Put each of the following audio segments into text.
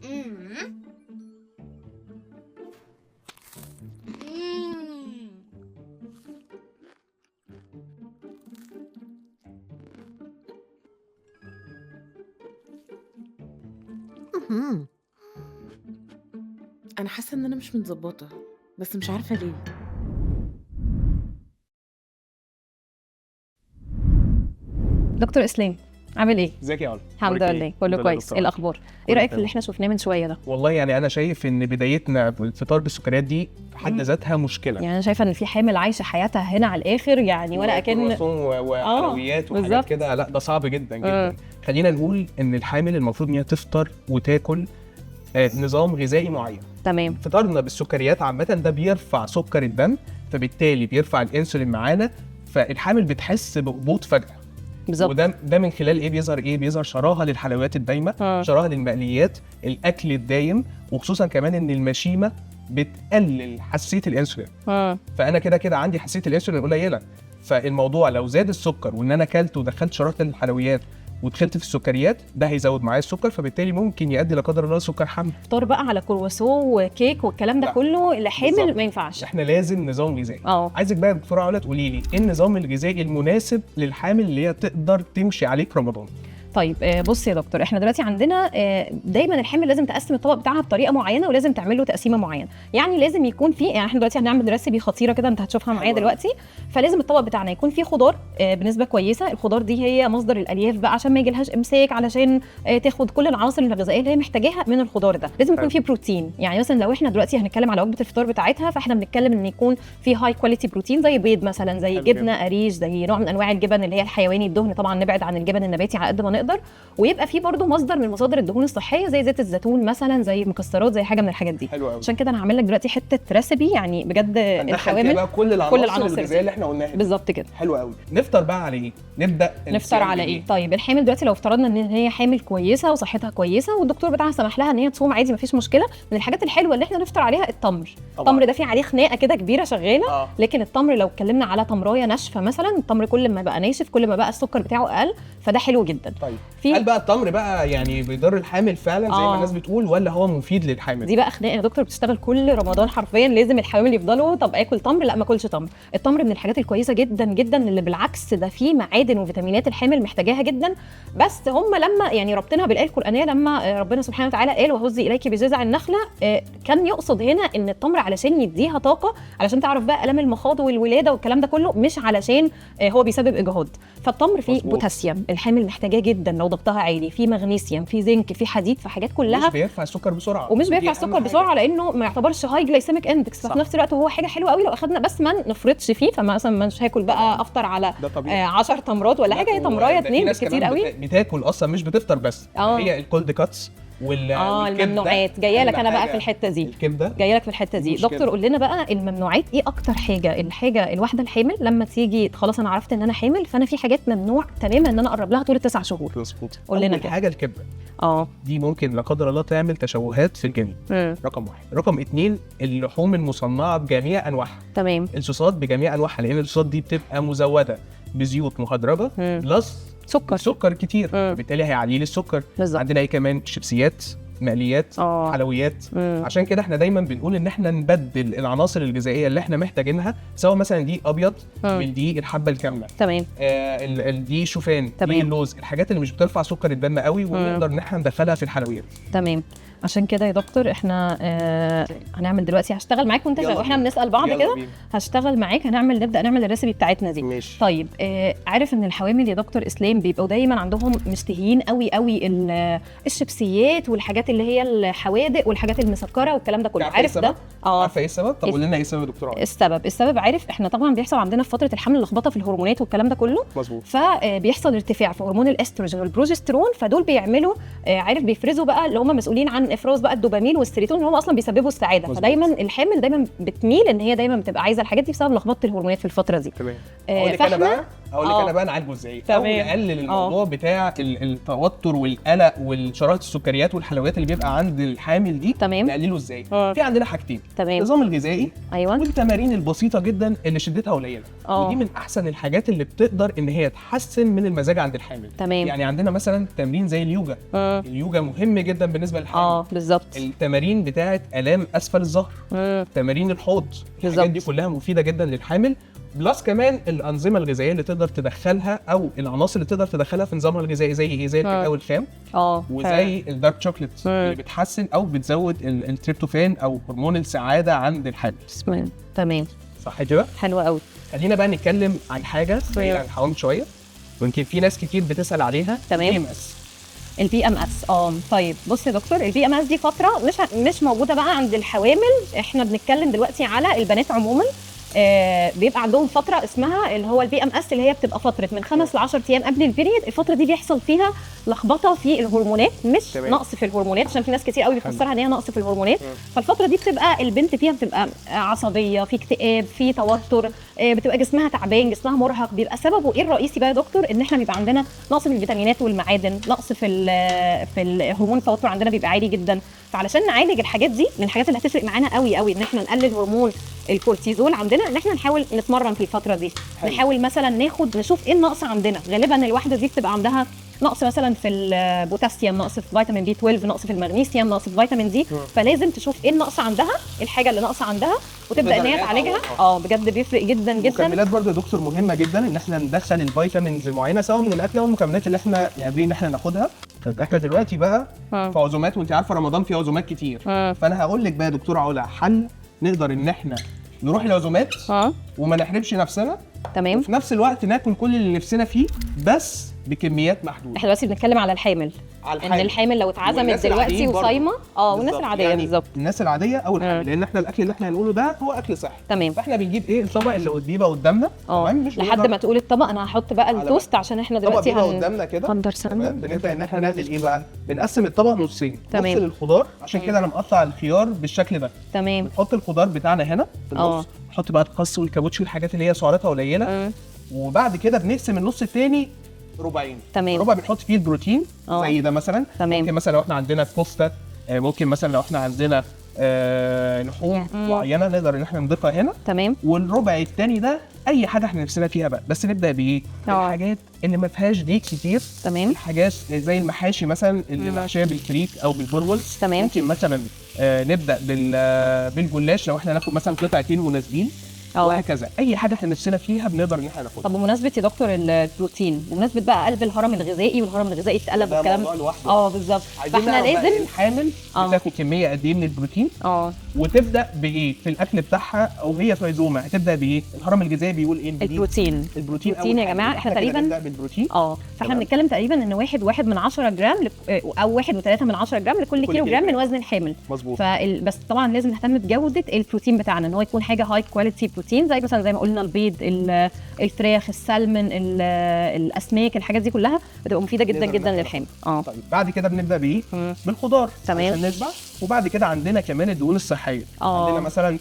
أنا حاسة إن أنا مش متضبطة، بس مش عارفة ليه. دكتور اسلام، عامل ايه؟ ازيك يا علا؟ الحمد لله كله كويس. ايه الاخبار؟ ايه رايك في اللي احنا شفناه من شويه ده؟ والله يعني انا شايف ان بدايتنا بالفطار بالسكريات دي في حد ذاتها مشكله. يعني انا شايفه ان في حامل عايشه حياتها هنا على الاخر، يعني ولا اكن وحلويات وحاجات بالظبط. كده. لا ده صعب جدا جدا. خلينا نقول ان الحامل المفروض ان هي تفطر وتاكل نظام غذائي معين. تمام. فطارنا بالسكريات عامه ده بيرفع سكر الدم، فبالتالي بيرفع الانسولين معانا، فالحامل بتحس بهبوط فجاه. بالظبط. وده من خلال ايه بيظهر؟ بيظهر شراهه للحلويات الدايمه، شراهه للمقليات، الاكل الدايم، وخصوصا كمان ان المشيمه بتقلل حساسيه الانسولين. فانا كده عندي حساسيه الانسولين قليله، فالموضوع لو زاد السكر وان انا اكلت ودخلت شراهه الحلويات ودخلت في السكريات ده هيزود معايا السكر، فبالتالي ممكن يؤدي لا قدر الله سكر حمل. فطار بقى على كرواسون وكيك والكلام ده كله اللي حامل ما ينفعش. احنا لازم نظام غذائي. عايزك بقى دكتوره علا تقولي لي ايه النظام الغذائي المناسب للحامل اللي هي تقدر تمشي عليه في رمضان؟ طيب بص يا دكتور، احنا دلوقتي عندنا دايما الحامل لازم تقسم الطبق بتاعها بطريقه معينه، ولازم تعمل له تقسيمه معينه. يعني لازم يكون فيه، يعني احنا دلوقتي هنعمل ريسيبي خطيره كده انت هتشوفها معايا دلوقتي. فلازم الطبق بتاعنا يكون فيه خضار بنسبه كويسه. الخضار دي هي مصدر الالياف بقى، عشان ما يجيلهاش امساك، علشان تاخد كل العناصر الغذائيه اللي هي محتاجاها من الخضار ده. لازم يكون فيه بروتين. يعني مثلا لو احنا دلوقتي هنتكلم على وجبه الفطار بتاعتها، فاحنا بنتكلم ان يكون فيه هاي كواليتي بروتين، زي بيض مثلا، زي جبنه قريش، زي نوع من انواع الجبن اللي هي الحيواني الدهن. طبعا نبعد عن الجبن النباتي على قد ما نقدر. ويبقى في برضو مصدر من مصادر الدهون الصحيه، زي زيت الزيتون مثلا، زي مكسرات، زي حاجه من الحاجات دي. عشان كده انا هعمل لك دلوقتي حته ريسيبي، يعني بجد الحوامل بقى كل العناصر الغذائيه اللي احنا قلناها بالظبط كده. حلو قوي. نفطر بقى على ايه؟ نفطر على ايه؟ طيب الحامل دلوقتي لو افترضنا ان هي حامل كويسه وصحتها كويسه والدكتور بتاعها سمح لها ان هي تصوم عادي مفيش مشكله، من الحاجات الحلوه اللي احنا نفطر عليها التمر. التمر ده فيه عليه خناقه كده كبيره شغاله. لكن التمر لو اتكلمنا على تمرايه ناشفه مثلا، التمر كل ما بقى ناشف كل ما بقى السكر بتاعه اقل، فده حلو جدا. طيب هل بقى التمر بقى يعني بيضر الحامل فعلا زي ما الناس بتقول، ولا هو مفيد للحامل؟ دي بقى خناقه يا دكتور بتشتغل كل رمضان حرفيا. لازم الحوامل يفضلوا طب اكل تمر، لا ما اكلش تمر. التمر من الحاجات الكويسه جدا جدا، اللي بالعكس ده فيه معادن وفيتامينات الحامل محتاجاها جدا. بس هم لما يعني ربطناها بالايه القرانيه، لما ربنا سبحانه وتعالى قال وهزي اليك بجذع النخله، كان يقصد هنا ان التمر علشان يديها طاقه، علشان تعرف بقى الام المخاض والولاده والكلام ده كله، مش علشان هو بيسبب اجهاض. فالتمر فيه بوتاسيوم الحامل محتاجاه جدا لو ضغطها عالي، فيه مغنيسيوم، فيه زنك، فيه حديد، في حاجات كلها. مش بيرفع السكر بسرعه، ومش بيرفع السكر بسرعه لانه ما يعتبرش هاي جلايسيميك اندكس. ففي نفس الوقت هو حاجه حلوه قوي لو اخدنا، بس ما نفرطش فيه. فمثلا مش هاكل بقى افطر على 10 تمرات ولا حاجه، هي تمرايه 2 بالكتير قوي. بتاكل اصلا مش بتفطر بس. هي الكولد كاتس الممنوعات جايه لك. انا بقى في الحته دي جايه لك في الحته دي. دكتور قول لنا بقى الممنوعات ايه اكتر حاجه. الحاجه الواحده الحامل لما تيجي خلاص انا عرفت ان انا حامل، فانا في حاجات ممنوع تماما ان انا اقرب لها طول 9 شهور. مظبوط. قول لنا كده. حاجه الكبده دي ممكن لا قدر الله تعمل تشوهات في الجنين. رقم 1. رقم 2 اللحوم المصنعه بجميع انواعها. تمام. الصوصات بجميع انواعها، لان الصوصات دي بتبقى مزوده بزيوت مهدرجه بلس سكر كتير، بالتالي هيعلي لي السكر. عندنا ايه كمان؟ شيبسيات، مقليات، حلويات. عشان كده احنا دايما بنقول ان احنا نبدل العناصر الغذائيه اللي احنا محتاجينها، سواء مثلا دي ابيض من دي الحبه الكامله، تمام، دي شوفان، دي اللوز، الحاجات اللي مش بترفع سكر الدم قوي ونقدر ان احنا ندخلها في الحلويات. تمام. عشان كده يا دكتور احنا هنعمل دلوقتي، هشتغل معاك وانت واحنا بنسال بعض كده، هشتغل معاك نبدا نعمل الريسيبي بتاعتنا دي. ماشي. طيب عارف ان الحوامل يا دكتور اسلام بيبقوا دايما عندهم مشتهيين قوي قوي الشيبسيات والحاجات اللي هي الحوادق والحاجات المسكره والكلام ده كله. عارف ده؟ عارفه ايه السبب؟ طب قول لنا ايه السبب يا دكتور؟ السبب عارف، احنا طبعا بيحصل عندنا في فتره الحمل لخبطه في الهرمونات والكلام ده كله. مظبوط. فبيحصل ارتفاع في هرمون الاستروجين والبروجسترون، فدول بيعملوا عارف بيفرزوا بقى اللي هم مسؤولين عن افراز بقى الدوبامين والسيروتونين اللي هم اصلا بيسببوا السعاده. مزبوط. فدايما الحامل دايما بتميل ان هي دايما بتبقى عايزه الحاجات دي بسبب لخبطه الهرمونات في الفتره دي. تمام. اقول لك انا بقى نعالجه ازاي، او نقلل الموضوع بتاع التوتر والقلق والشرايط السكريات والحلويات اللي بيبقى عند الحامل دي. تمام. نقلله ازاي؟ في عندنا حاجتين. تمام. النظام الغذائي ايوه، والتمارين البسيطه جدا اللي شدتها قليله. ودي من احسن الحاجات اللي بتقدر ان هي تحسن من المزاج عند الحامل. تمام. يعني عندنا مثلا تمرين زي اليوجا، اليوجا مهم جدا بالنسبه للحامل. بالظبط. التمارين بتاعه الام اسفل الظهر، تمارين الحوض، الحاجات دي كلها مفيده جدا للحامل. بلس كمان الانظمه الغذائيه اللي تقدر تدخلها او العناصر اللي تقدر تدخلها في نظامها الغذائي، زي ايه؟ زي الكاكاو الخام وزي الدارك شوكليت اللي بتحسن او بتزود التريبتوفان او هرمون السعاده عند الحامل. تمام، صح كده؟ حلو قوي. خلينا بقى نتكلم عن حاجه عن الحوامل شويه، ويمكن في ناس كتير بتسال عليها. تمام. البي ام اس. طيب بص يا دكتور، البي ام اس دي فتره مش موجوده بقى عند الحوامل، احنا بنتكلم دلوقتي على البنات عموما. بيبقى عندهم فتره اسمها اللي هو البي ام اس، اللي هي بتبقى فتره من 5 ل 10 ايام قبل البيريد. الفتره دي بيحصل فيها لخبطه في الهرمونات، مش نقص في الهرمونات، عشان في ناس كتير قوي بتفسرها ان هي نقص في الهرمونات. فالفتره دي بتبقى البنت فيها بتبقى عصبيه، في اكتئاب، في توتر، بتبقى جسمها تعبان، جسمها مرهق. بيبقى سببه ايه الرئيسي بقى يا دكتور؟ ان احنا بيبقى عندنا نقص في الفيتامينات والمعادن، نقص في الهرمون. التوتر عندنا بيبقى عالي جدا. فعلشان نعالج الحاجات دي، من الحاجات اللي هتفرق معانا قوي قوي ان احنا نقلل هرمون الكورتيزول عندنا، ان احنا نحاول نتمرن في الفتره دي. نحاول مثلا نشوف ايه النقص عندنا. غالبا الواحده دي بتبقى عندها نقص مثلا في البوتاسيوم، نقص في فيتامين بي 12، نقص في المغنيسيوم، نقص في فيتامين دي. فلازم تشوف ايه النقص عندها، الحاجه اللي ناقصه عندها، وتبدا ان هي تعالجها. بجد بيفرق جدا جدا. المكملات برضه يا دكتور مهمه جدا، ان احنا ندخل الفيتامينز المعينه سواء من الاكل او المكملات اللي احنا قادرين ان احنا ناخدها. طب احنا دلوقتي بقى في عزومات، وانت عارفه رمضان فيه عزومات كتير. فانا هقول لك بقى يا دكتوره علا حل نقدر ان احنا نروح العزومات وما نحرمش نفسنا. تمام. وفي نفس الوقت ناكل كل اللي نفسنا فيه، بس بكميات محدوده. احنا دلوقتي بنتكلم على الحامل، ان الحامل لو اتعزمت دلوقتي وصايمه والناس العاديه. يعني بالظبط، الناس العاديه او الحامل، لان احنا الاكل اللي احنا هنقوله ده هو اكل صحي. تمام. فاحنا بنجيب ايه؟ الطبق اللي بيبقى قدامنا. تمام. مش لحد ما تقول الطبق انا هحط بقى التوست، عشان احنا دلوقتي قدامنا كده بنبدا ان احنا نعمل ايه بقى؟ بنقسم الطبق نصين. نص للخضار، عشان كده انا مقطع الخيار بالشكل ده. تمام. نحط الخضار بتاعنا هنا في النص، نحط بقى الخس والكابوتشي والحاجات اللي هي سعراتها قليله. وبعد كده بنقسم النص الثاني ربعين. تمام. ربع بنحط فيه البروتين زي ده مثلا. تمام. ممكن مثلا لو احنا عندنا كفته، ممكن مثلا لو احنا عندنا لحوم معينه نقدر ان احنا نضيفها هنا. تمام. والربع الثاني ده اي حاجه احنا نفسنا فيها بقى، بس نبدا بايه؟ الحاجات اللي ما فيهاش دقيق كتير. تمام. الحاجات زي المحاشي مثلا اللي محشيه بالفريك او بالبرغل. تمام. ممكن مثلا نبدا بالجلاش لو احنا ناخد مثلا قطعتين مناسبين. وهكذا اي حاجه احنا نفسنا فيها بنقدر ان احنا ناخدها. طب بمناسبه يا دكتور البروتين، بمناسبه بقى قلب الهرم الغذائي والهرم الغذائي اتقلب والكلام بالظبط. فاحنا لازم الحامل تاخد كميه قد ايه من البروتين. وتبدا بايه في الاكل بتاعها، او هي في عزومه هتبدا بايه؟ الهرم الغذائي بيقول ايه؟ البروتين يا جماعه. احنا تقريبا بالبروتين. فاحنا بنتكلم تقريبا ان 1 من 10 جرام او 1.3 من 10 جرام لكل كيلو جرام من وزن الحامل. مظبوط. بس طبعا لازم نهتم بجوده البروتين بتاعنا، ان هو يكون حاجه هاي كواليتي بروتين، زي مثلا زي ما قلنا البيض، الفراخ، السلمون، الاسماك. الحاجات دي كلها بتبقى مفيده جدا جدا للحامل. طيب بعد كده بنبدا بايه؟ بالخضار. تمام. عشان نشبع. وبعد كده عندنا كمان الدهون الصحيه. عندنا مثلا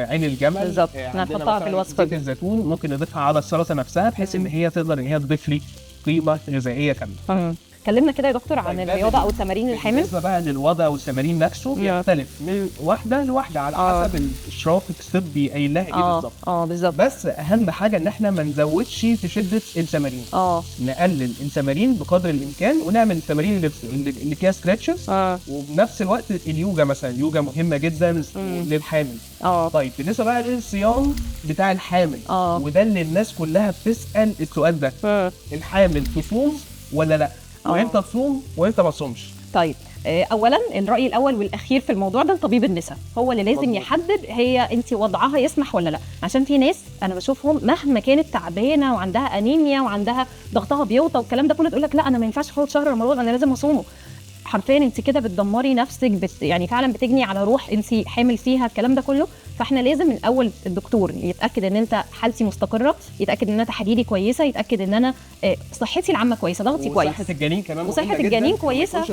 عين الجمل. بالظبط، هنحطها في الوصفه. زيت الزيتون ممكن نضيفها على السلطه نفسها، بحيث ان هي تقدر ان هي تضيف لي قيمه غذائيه كامله. اتكلمنا كده يا دكتور عن الرياضه او التمارين الحامل. بالنسبه بقى للوضع والتمارين نفسه بيختلف من واحده لواحده على حسب الاشراف الطبي قايل لها ايه بالظبط. بالظبط. بس اهم حاجه ان احنا ما نزودش في شده التمارين. نقلل التمارين بقدر الامكان، ونعمل التمارين اللي فيها ستريتشز. وبنفس الوقت اليوجا مثلا، اليوجا مهمه جدا للحامل. طيب بالنسبه بقى للصيام بتاع الحامل، وده اللي الناس كلها بتسال السؤال ده. الحامل تصوم ولا لا؟ وامتى تصوم وامتى ما تصومش؟ طيب اولا الراي الاول والاخير في الموضوع ده طبيب النساء، هو اللي لازم يحدد هي انت وضعها يسمح ولا لا. عشان في ناس انا بشوفهم مهما كانت تعبانه وعندها انيميا وعندها ضغطها بيوطى والكلام ده كله، تقول لك لا انا ما ينفعش اخد شهر رمضان، انا لازم اصومه. حرفيا انت كده بتدمري نفسك، يعني فعلا بتجني على روح انت حامل فيها الكلام ده كله. فاحنا لازم من الاول الدكتور يتاكد ان انت حالتي مستقره، يتاكد ان انا تحاليلي كويسه، يتاكد ان انا صحتي العامه كويسه، ضغطي كويس، وصحه الجنين كمان، وصحه الجنين كويسه،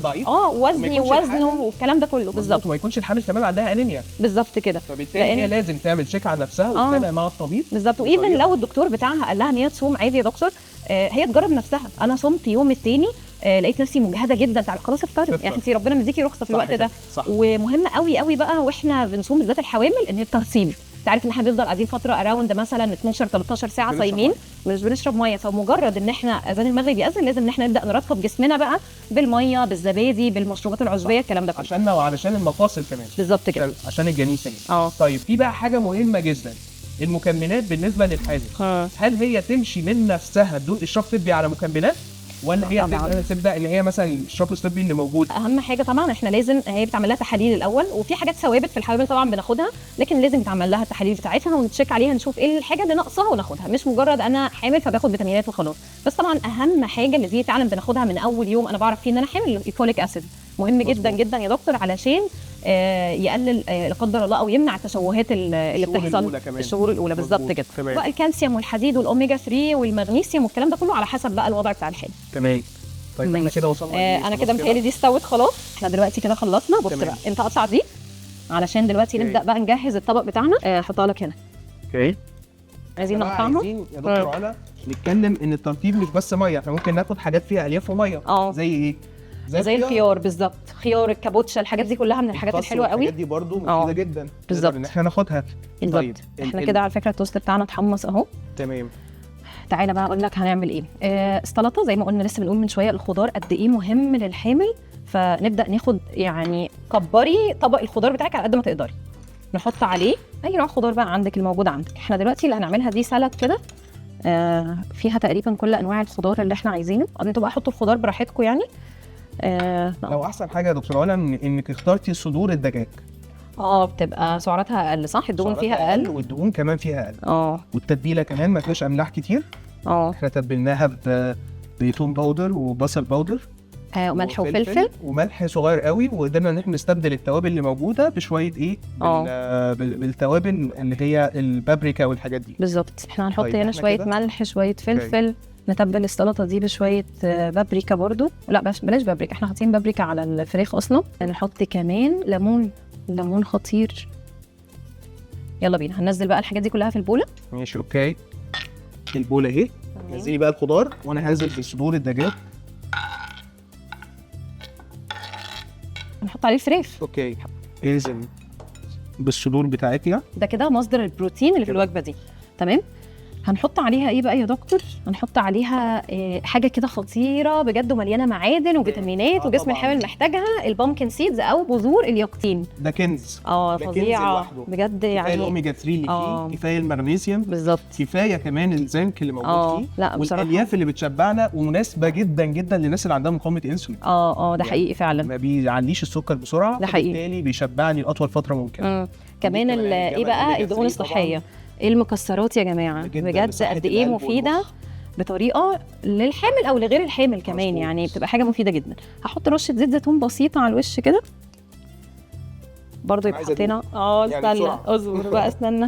وزني ووزنه والكلام ده كله. بالظبط. وما يكونش الحامل كمان عندها انيميا. بالظبط كده. فبالتالي هي لازم تعمل تشيك على نفسها وتتابع مع الطبيب. بالظبط. وايفن لو الدكتور بتاعها قال لها ان هي تصوم عادي يا دكتور، هي تجرب نفسها. انا صمت يوم الثاني لقيت نفسي مجهده جدا، خلاص افطري يعني، انت ربنا مديكي رخصه في الوقت ده. ومهم قوي قوي بقى واحنا بنصوم بالذات الحوامل ان الترطيب انت عارف ان احنا بنفضل قاعدين فتره اراوند مثلا 12 13 ساعه صايمين مش بنشرب ميه، فمجرد ان احنا اذان المغرب يأذن لازم ان احنا نبدا نرطب جسمنا بقى بالميه بالزبادي بالمشروبات العشبيه الكلام ده كله عشاننا وعلشان المفاصل كمان بالظبط كده. عشان الجنين كمان. طيب في بقى حاجه مهمه جدا، المكملات بالنسبه للحامل، هل هي تمشي من نفسها بدون اشراف طبي على مكملات، ولا هي تبدا ان هي مثلا الاشراف الطبي اللي موجود؟ اهم حاجه طبعا احنا لازم، هي بتعمل لها تحاليل الاول، وفي حاجات ثوابت في الحوامل طبعا بناخدها، لكن لازم يتعمل لها التحاليل بتاعتها ونتشيك عليها نشوف ايه الحاجه اللي ناقصاها وناخدها، مش مجرد انا حامل فباخد فيتامينات وخلاص. بس طبعا اهم حاجه اللي دي فعلا بناخدها من اول يوم انا بعرف فيه ان انا حامل، الفوليك اسيد مهم جدا جدا يا دكتور، علشان يقلل لا قدر الله او يمنع التشوهات اللي بتحصل الشهور الاولى بالظبط كده. بقى الكالسيوم والحديد والاوميجا 3 والمغنيسيوم والكلام ده كله على حسب بقى الوضع بتاع الحامل. تمام. طيب احنا كده وصلنا انا كده متهيألي دي استوت خلاص، احنا دلوقتي كده خلصنا. بص بقى انت قطع دي علشان دلوقتي نبدا بقى نجهز الطبق بتاعنا. احطها لك هنا. اوكي. عايزين نقطعها. عايزين يا دكتور علا نتكلم ان الترطيب مش بس ميه، احنا ممكن ناخد حاجات فيها الياف وميه. زي ايه؟ زي الخيار بالظبط، خيار الكابوتشا، الحاجات دي كلها من الحاجات الحلوه قوي. الحاجات دي برضو مفيده جدا بالظبط ان احنا ناخدها. طيب احنا كده على فكره التوست بتاعنا اتحمص اهو. تمام. تعالى بقى اقول لك هنعمل ايه. السلطه زي ما قلنا لسه بنقول من شويه، الخضار قد ايه مهم للحامل، فنبدا ناخد يعني كبري طبق الخضار بتاعك على قد ما تقدري، نحط عليه اي نوع خضار بقى عندك الموجود عندك. احنا دلوقتي اللي هنعملها دي سلطه كده فيها تقريبا كل انواع الخضار اللي احنا عايزينه، انتوا بقى حطوا الخضار براحتكم يعني. لو احسن حاجه يا دكتور علا انك اخترتي صدور الدجاج، بتبقى سعراتها اقل صح؟ الدهون فيها اقل والدهون كمان فيها اقل. والتتبيله كمان ما فيهاش املاح كتير. احنا تبلناها بتوم باودر وبصل باودر وملح وفلفل وملح صغير قوي، وقدرنا ان احنا نستبدل التوابل اللي موجوده بشويه ايه بالتوابل اللي هي البابريكا والحاجات دي بالظبط. احنا هنحط هنا شويه ملح شويه فلفل. نتبل السلطه دي بشويه بابريكا برضو، لا بلاش بابريكا، احنا حاطين بابريكا على الفراخ اصلا. نحط كمان ليمون خطير. يلا بينا هننزل بقى الحاجات دي كلها في البوله. ماشي اوكي. البوله اهي، نزلي بقى الخضار وانا هنزل في صدور الدجاج. هنحط عليه الفراخ. اوكي. انزل بالصدور بتاعتنا، ده كده مصدر البروتين اللي في الوجبه دي. تمام. هنحط عليها ايه بقى يا دكتور؟ هنحط عليها حاجه كده خطيره بجد ومليانه معادن وفيتامينات وجسم الحامل محتاجها، البامكن سيدز او بذور اليقطين. ده كنز. فظيعه بجد يعني. كفايه الاوميجا 3 اللي فيه، كفايه المغنيسيوم بالظبط، كفايه كمان الزنك اللي موجود فيه، لا والالياف اللي بتشبعنا، ومناسبه جدا جدا للناس اللي عندها مقاومه انسولين. ده حقيقي فعلا، ما بيعليش السكر بسرعه، وبالتالي بيشبعني لاطول فتره ممكنه. كمان ايه بقى الدهون الصحيه، المكسرات يا جماعه بجد قد ايه مفيده بطريقه للحامل او لغير الحامل كمان. مزبوط. يعني بتبقى حاجه مفيده جدا. هحط رشه زيت زيتون بسيطه على الوش كده برضو، يبقى حطينا استنى اصبر بقى استنى.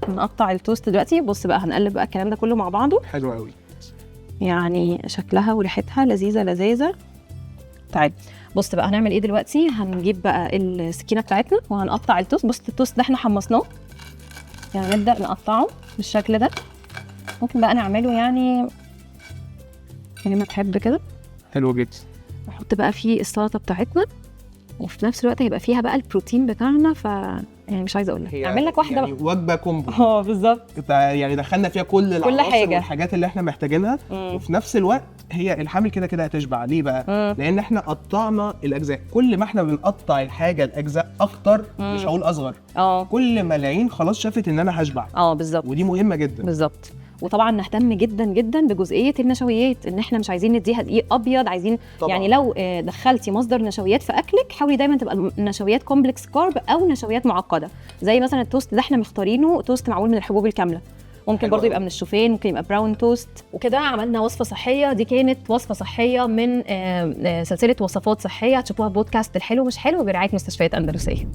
هنقطع التوست دلوقتي. بص بقى هنقلب بقى الكلام ده كله مع بعضه. حلو قوي يعني شكلها وريحتها لذيذه. تعال بص بقى هنعمل ايه دلوقتي. هنجيب بقى السكينه بتاعتنا وهنقطع التوست. بص التوست ده احنا حمصناه، يعني نبدأ نقطعه بالشكل ده. ممكن بقى نعمله يعني زي ما تحب كده. حلو جدا. نحط بقى فيه السلطة بتاعتنا، وفي نفس الوقت هيبقى فيها بقى البروتين بتاعنا. يعني مش عايزه اقول لك اعمل لك واحده يعني وجبه كومبو. بالظبط. يعني دخلنا فيها كل حاجه والحاجات اللي احنا محتاجينها. وفي نفس الوقت هي الحامل كده كده هتشبع. ليه بقى؟ لان احنا قطعنا الاجزاء. كل ما احنا بنقطع الحاجه الاجزاء اكتر، مش هقول اصغر، كل ما العين خلاص شافت ان انا هشبع. بالظبط. ودي مهمه جدا. بالظبط. وطبعا نهتم جدا جدا بجزئيه النشويات، ان احنا مش عايزين نديها دقيق ابيض، عايزين طبعا. يعني لو دخلتي مصدر نشويات في اكلك حاولي دايما تبقى نشويات كومبلكس كارب او نشويات معقده. زي مثلا التوست ده احنا مختارينه توست معمول من الحبوب الكامله، ممكن برضو يبقى من الشوفان، ممكن يبقى براون توست. وكده عملنا وصفه صحيه. دي كانت وصفه صحيه من سلسله وصفات صحيه هتشوفوها في بودكاست الحلو مش حلو برعايه مستشفيات اندلسيه.